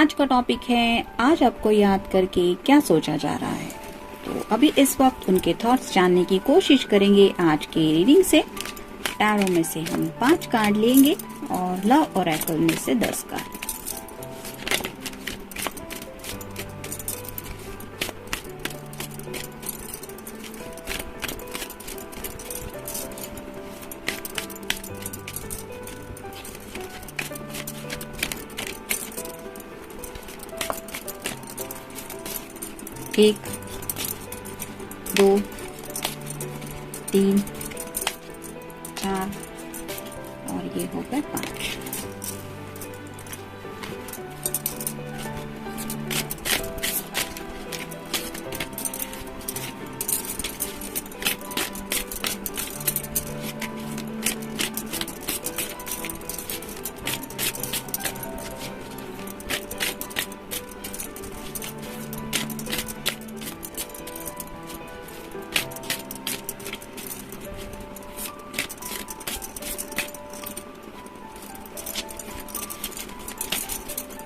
आज का टॉपिक है, आज आपको याद करके क्या सोचा जा रहा है। तो अभी इस वक्त उनके थॉट्स जानने की कोशिश करेंगे आज के रीडिंग से। टैरो में से हम 5 कार्ड लेंगे और लव ओरेकल में से 10 कार्ड। एक, 2, 3, 4 और ये हो गए 5।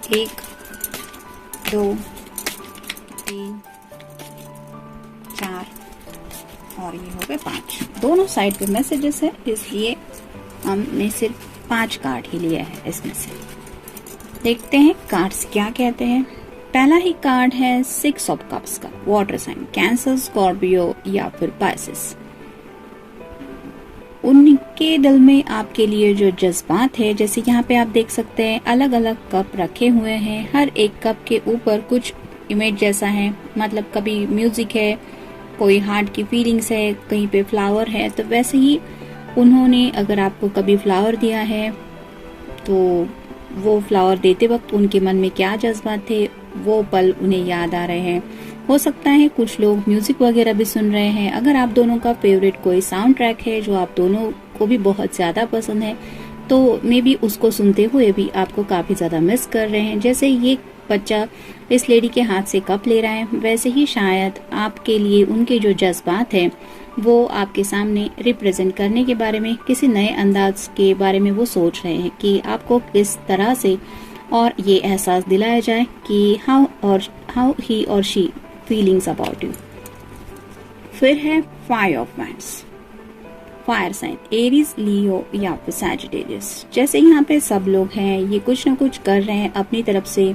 एक, 2, 3, 4 और ये हो गए 5। दोनों साइड पे मैसेजेस है, इसलिए हमने सिर्फ 5 कार्ड ही लिया है इसमें से। देखते हैं कार्ड्स क्या कहते हैं। पहला ही कार्ड है 6 ऑफ कप्स का, वाटर साइन, कैंसर, स्कॉर्पियो या फिर पाइसेस। उनके दिल में आपके लिए जो जज्बात है, जैसे यहाँ पे आप देख सकते हैं अलग अलग कप रखे हुए हैं। हर एक कप के ऊपर कुछ इमेज जैसा है, मतलब कभी म्यूजिक है, कोई हार्ट की फीलिंग्स है, कहीं पे फ्लावर है। तो वैसे ही उन्होंने अगर आपको कभी फ्लावर दिया है तो वो फ्लावर देते वक्त उनके मन में क्या जज्बात थे वो पल उन्हें याद आ रहे हैं। हो सकता है कुछ लोग म्यूजिक वगैरह भी सुन रहे हैं। अगर आप दोनों का फेवरेट कोई साउंड ट्रैक है जो आप दोनों को भी बहुत ज्यादा पसंद है, तो मे बी उसको सुनते हुए भी आपको काफी ज्यादा मिस कर रहे हैं। जैसे ये बच्चा इस लेडी के हाथ से कप ले रहा है, वैसे ही शायद आपके लिए उनके जो जज्बात है वो आपके सामने रिप्रेजेंट करने के बारे में, किसी नए अंदाज के बारे में वो सोच रहे हैं कि आपको किस तरह से और ये एहसास दिलाया जाए कि हाउ ही और शी फीलिंग्स अबाउट यू। फिर है 5 of wands, fire sign, Aries, Leo या फिर सैजिटेरियस। जैसे यहाँ पे सब लोग हैं, ये कुछ ना कुछ कर रहे हैं अपनी तरफ से,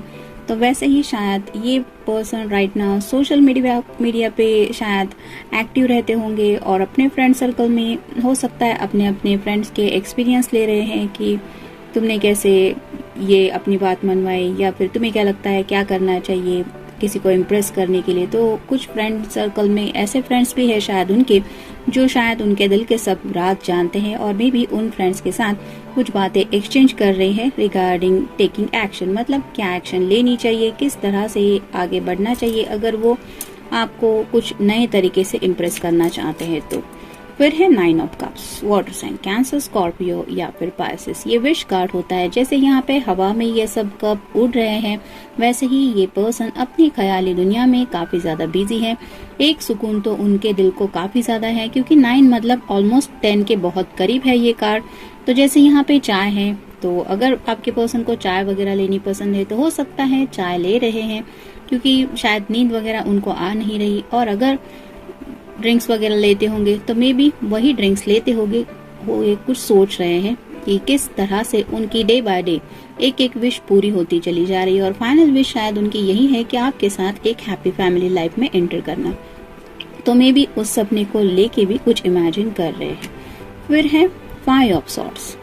तो वैसे ही शायद ये person right now social media पे शायद एक्टिव रहते होंगे और अपने फ्रेंड सर्कल में हो सकता है अपने फ्रेंड्स के एक्सपीरियंस ले रहे हैं कि तुमने कैसे ये अपनी बात मनवाई, या फिर तुम्हें क्या लगता है क्या करना चाहिए किसी को इम्प्रेस करने के लिए। तो कुछ फ्रेंड सर्कल में ऐसे फ्रेंड्स भी है शायद उनके, जो शायद उनके दिल के सब राज जानते हैं और मे भी उन फ्रेंड्स के साथ कुछ बातें एक्सचेंज कर रहे हैं रिगार्डिंग टेकिंग एक्शन, मतलब क्या एक्शन लेनी चाहिए, किस तरह से आगे बढ़ना चाहिए अगर वो आपको कुछ नए तरीके से इम्प्रेस करना चाहते हैं तो। फिर है 9 of cups, water sign, Cancer, Scorpio या फिर पाइसेस। ये विश कार्ड होता है। जैसे यहाँ पे हवा में ये सब कप उड़ रहे हैं, वैसे ही ये पर्सन अपनी ख्याली दुनिया में काफी ज्यादा बिजी है। एक सुकून तो उनके दिल को काफी ज्यादा है, क्योंकि 9 मतलब ऑलमोस्ट 10 के बहुत करीब है ये कार्ड। तो जैसे यहाँ पे चाय है, तो अगर आपके पर्सन को चाय वगैरह लेनी पसंद है तो हो सकता है चाय ले रहे हैं, क्योंकि शायद नींद वगैरह उनको आ नहीं रही। और अगर ड्रिंक्स वगैरह लेते होंगे तो मे बी वही ड्रिंक्स लेते होंगे, कुछ सोच रहे हैं कि किस तरह से उनकी डे बाय डे एक एक विश पूरी होती चली जा रही है। और फाइनल विश शायद उनकी यही है कि आपके साथ एक हैप्पी फैमिली लाइफ में एंटर करना। तो मे बी उस सपने को लेके भी कुछ इमेजिन कर रहे हैं। फिर है 5 of swords,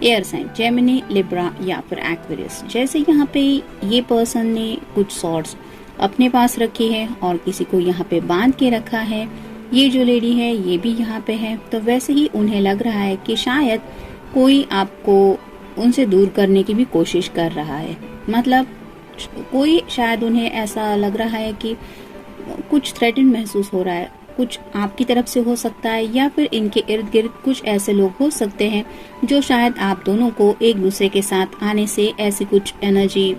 air sign, Gemini, Libra या फिर एक्वेरियस। जैसे यहाँ पे ये पर्सन ने कुछ सॉर्ड्स अपने पास रखी है और किसी को यहाँ पे बांध के रखा है। ये जो लेडी है ये भी यहाँ पे है, तो वैसे ही उन्हें लग रहा है कि शायद कोई आपको उनसे दूर करने की भी कोशिश कर रहा है। मतलब कोई शायद उन्हें ऐसा लग रहा है कि कुछ थ्रेटन महसूस हो रहा है, कुछ आपकी तरफ से हो सकता है या फिर इनके इर्द गिर्द कुछ ऐसे लोग हो सकते हैं जो शायद आप दोनों को एक दूसरे के साथ आने से ऐसी कुछ एनर्जी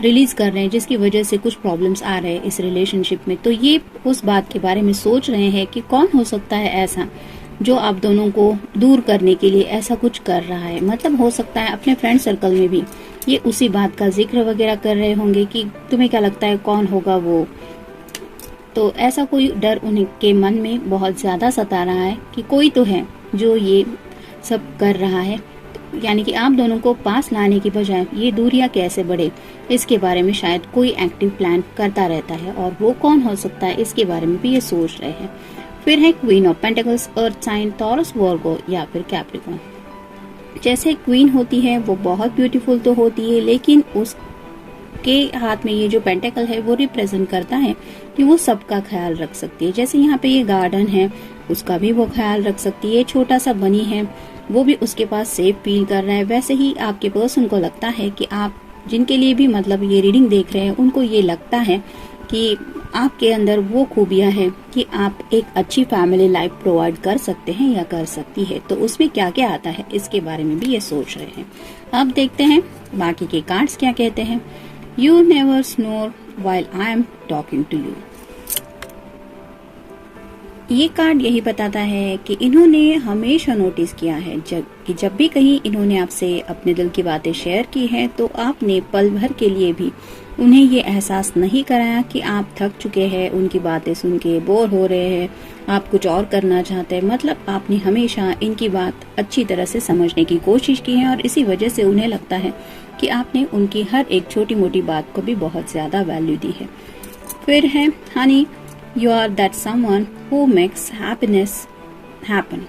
रिलीज कर रहे हैं जिसकी वजह से कुछ प्रॉब्लम्स आ रहे हैं इस रिलेशनशिप में। तो ये उस बात के बारे में सोच रहे हैं कि कौन हो सकता है ऐसा जो आप दोनों को दूर करने के लिए ऐसा कुछ कर रहा है। मतलब हो सकता है अपने फ्रेंड सर्कल में भी ये उसी बात का जिक्र वगैरह कर रहे होंगे कि तुम्हें क्या लगता है कौन होगा वो। तो ऐसा कोई डर उनके मन में बहुत ज्यादा सता रहा है कि कोई तो है जो ये सब कर रहा है, यानी कि आप दोनों को पास लाने की बजाय ये दूरियां कैसे बढ़े, इसके बारे में शायद कोई एक्टिव प्लान करता रहता है, और वो कौन हो सकता है इसके बारे में भी ये सोच रहे हैं। फिर है queen of pentacles, earth sign, Taurus, Virgo या फिर कैप्रिकॉर्न। जैसे क्वीन होती है वो बहुत ब्यूटीफुल तो होती है, लेकिन उसके हाथ में ये जो पेंटिकल है वो रिप्रेजेंट करता है कि वो सबका ख्याल रख सकती है। जैसे यहाँ पे ये गार्डन है उसका भी वो ख्याल रख सकती है, छोटा सा बनी है वो भी उसके पास सेफ फील कर रहा है। वैसे ही आपके पर्सन को लगता है कि आप जिनके लिए भी मतलब ये रीडिंग देख रहे हैं उनको ये लगता है कि आपके अंदर वो खूबियां हैं कि आप एक अच्छी फैमिली लाइफ प्रोवाइड कर सकते हैं या कर सकती है। तो उसमें क्या क्या आता है इसके बारे में भी ये सोच रहे हैं। अब देखते हैं बाकी के कार्ड्स क्या कहते हैं। You never snore while I am talking to you. ये कार्ड यही बताता है कि इन्होंने हमेशा नोटिस किया है जब भी कहीं इन्होंने आपसे अपने दिल की बातें शेयर की है तो आपने पल भर के लिए भी उन्हें ये एहसास नहीं कराया कि आप थक चुके हैं, उनकी बातें सुन के बोर हो रहे हैं, आप कुछ और करना चाहते हैं। मतलब आपने हमेशा इनकी बात अच्छी तरह से समझने की कोशिश की है और इसी वजह से उन्हें लगता है कि आपने उनकी हर एक छोटी मोटी बात को भी बहुत ज्यादा वैल्यू दी है। फिर है honey, you are that someone who makes happiness happen.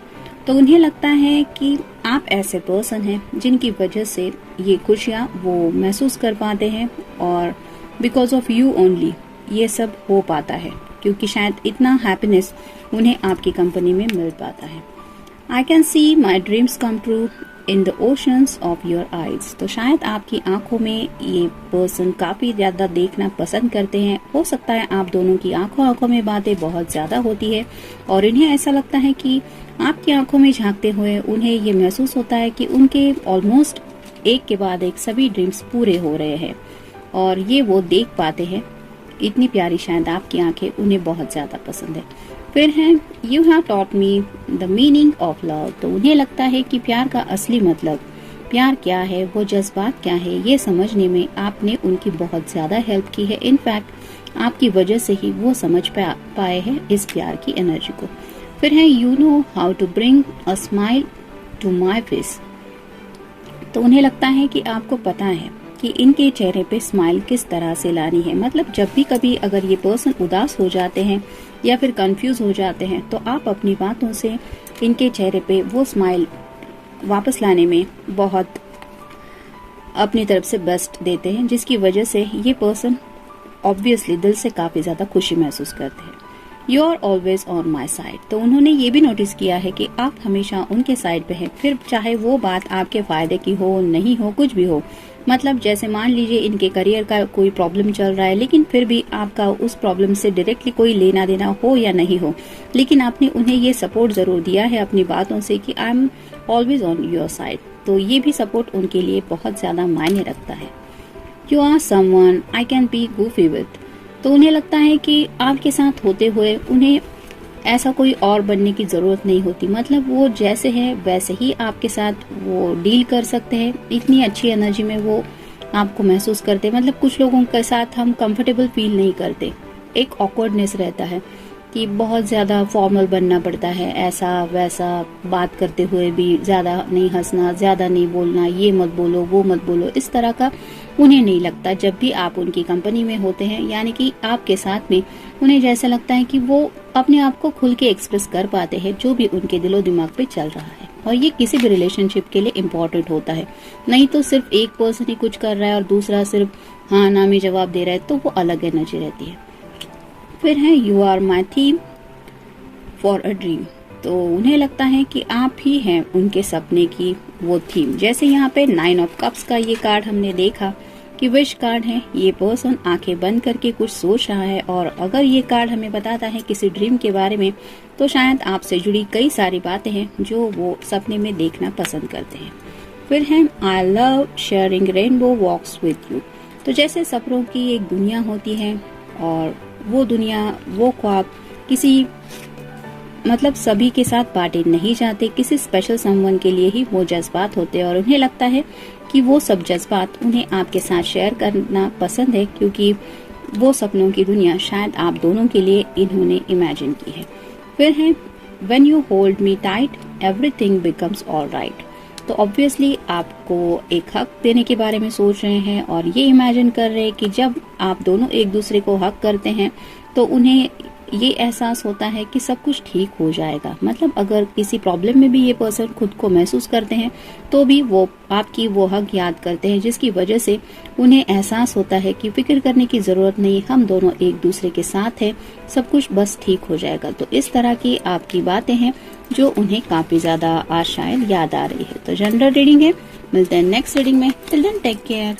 तो उन्हें लगता है कि आप ऐसे पर्सन हैं जिनकी वजह से ये खुशियाँ वो महसूस कर पाते हैं और बिकॉज ऑफ यू ओनली ये सब हो पाता है, क्योंकि शायद इतना हैप्पीनेस उन्हें आपकी कंपनी में मिल पाता है। I can see my dreams come true in the oceans of your eyes. तो शायद आपकी आंखों में ये पर्सन काफी ज्यादा देखना पसंद करते हैं। हो सकता है आप दोनों की आंखों में बातें बहुत ज्यादा होती है और इन्हें ऐसा लगता है कि आपकी आंखों में झांकते हुए उन्हें ये महसूस होता है कि उनके ऑलमोस्ट एक के बाद एक सभी ड्रीम्स पूरे हो रहे हैं और ये वो देख पाते हैं। इतनी प्यारी शायद आपकी आंखें उन्हें बहुत ज्यादा पसंद है। फिर है you have taught me the meaning of love. तो उन्हें लगता है कि प्यार का असली मतलब, प्यार क्या है, वो जज्बात क्या है, ये समझने में आपने उनकी बहुत ज्यादा हेल्प की है। इनफैक्ट आपकी वजह से ही वो समझ पाए हैं इस प्यार की एनर्जी को। फिर है you know how to bring a smile to my face. तो उन्हें लगता है कि आपको पता है कि इनके चेहरे पे स्माइल किस तरह से लानी है। मतलब जब भी कभी अगर ये पर्सन उदास हो जाते हैं या फिर कंफ्यूज हो जाते हैं तो आप अपनी बातों से इनके चेहरे पे वो स्माइल वापस लाने में बहुत अपनी तरफ से बेस्ट देते हैं, जिसकी वजह से ये पर्सन ऑब्वियसली दिल से काफी ज्यादा खुशी महसूस करते हैं। You are always on my side. तो उन्होंने ये भी नोटिस किया है कि आप हमेशा उनके साइड पे हैं, फिर चाहे वो बात आपके फायदे की हो नहीं हो कुछ भी हो। मतलब जैसे मान लीजिए इनके करियर का कोई प्रॉब्लम चल रहा है, लेकिन फिर भी आपका उस प्रॉब्लम से डायरेक्टली कोई लेना देना हो या नहीं हो, लेकिन आपने उन्हें ये सपोर्ट जरूर दिया है अपनी बातों से कि I am always on your side. तो ये भी सपोर्ट उनके लिए बहुत ज्यादा मायने रखता है। You are someone I can be goofy with. तो उन्हें लगता है कि आपके साथ होते हुए उन्हें ऐसा कोई और बनने की जरूरत नहीं होती। मतलब वो जैसे है वैसे ही आपके साथ वो डील कर सकते हैं। इतनी अच्छी एनर्जी में वो आपको महसूस करते हैं। मतलब कुछ लोगों के साथ हम कंफर्टेबल फील नहीं करते, एक ऑकवर्डनेस रहता है कि बहुत ज्यादा फॉर्मल बनना पड़ता है, ऐसा वैसा बात करते हुए भी ज्यादा नहीं हंसना, ज्यादा नहीं बोलना, ये मत बोलो वो मत बोलो, इस तरह का उन्हें नहीं लगता। जब भी आप उनकी कंपनी में होते हैं यानी कि आपके साथ में, उन्हें जैसा लगता है कि वो अपने आप को खुल के एक्सप्रेस कर पाते हैं जो भी उनके दिलो दिमाग पे चल रहा है। और ये किसी भी रिलेशनशिप के लिए इम्पोर्टेंट होता है। नहीं तो सिर्फ एक पर्सन ही कुछ कर रहा है और दूसरा सिर्फ हाँ ना में जवाब दे रहा है, तो वो अलग एनर्जी रहती है। फिर है you are my theme for a dream. तो उन्हें लगता है कि आप ही हैं उनके सपने की वो थीम। जैसे यहाँ पे 9 ऑफ कप्स का ये कार्ड हमने देखा कि विश कार्ड है। ये पर्सन आंखें बंद करके कुछ सोच रहा है और अगर ये कार्ड हमें बताता है किसी ड्रीम के बारे में तो शायद आपसे जुड़ी कई सारी बातें हैं जो वो सपने में देखना पसंद करते हैं। फिर है I love sharing rainbow walks with you. तो जैसे सपनों की एक दुनिया होती है और वो दुनिया वो ख्वाब किसी मतलब सभी के साथ बांटे नहीं जाते, किसी स्पेशल समवन के लिए ही वो जज्बात होते हैं और उन्हें लगता है कि वो सब जज्बात उन्हें आपके साथ शेयर करना पसंद है, क्योंकि वो सपनों की दुनिया शायद आप दोनों के लिए इन्होंने इमेजिन की है। फिर है When you hold me tight, everything becomes alright। तो ऑब्वियसली आपको एक हक देने के बारे में सोच रहे हैं और ये इमेजिन कर रहे हैं कि जब आप दोनों एक दूसरे को हक करते हैं तो उन्हें ये एहसास होता है कि सब कुछ ठीक हो जाएगा। मतलब अगर किसी प्रॉब्लम में भी ये पर्सन खुद को महसूस करते हैं तो भी वो आपकी वो हक याद करते हैं, जिसकी वजह से उन्हें एहसास होता है कि फिक्र करने की जरूरत नहीं, हम दोनों एक दूसरे के साथ हैं, सब कुछ बस ठीक हो जाएगा। तो इस तरह की आपकी बातें हैं जो उन्हें काफी ज्यादा आज शायद याद आ रही है। तो जनरल रीडिंग है, मिलते हैं नेक्स्ट रीडिंग में। Till then take care.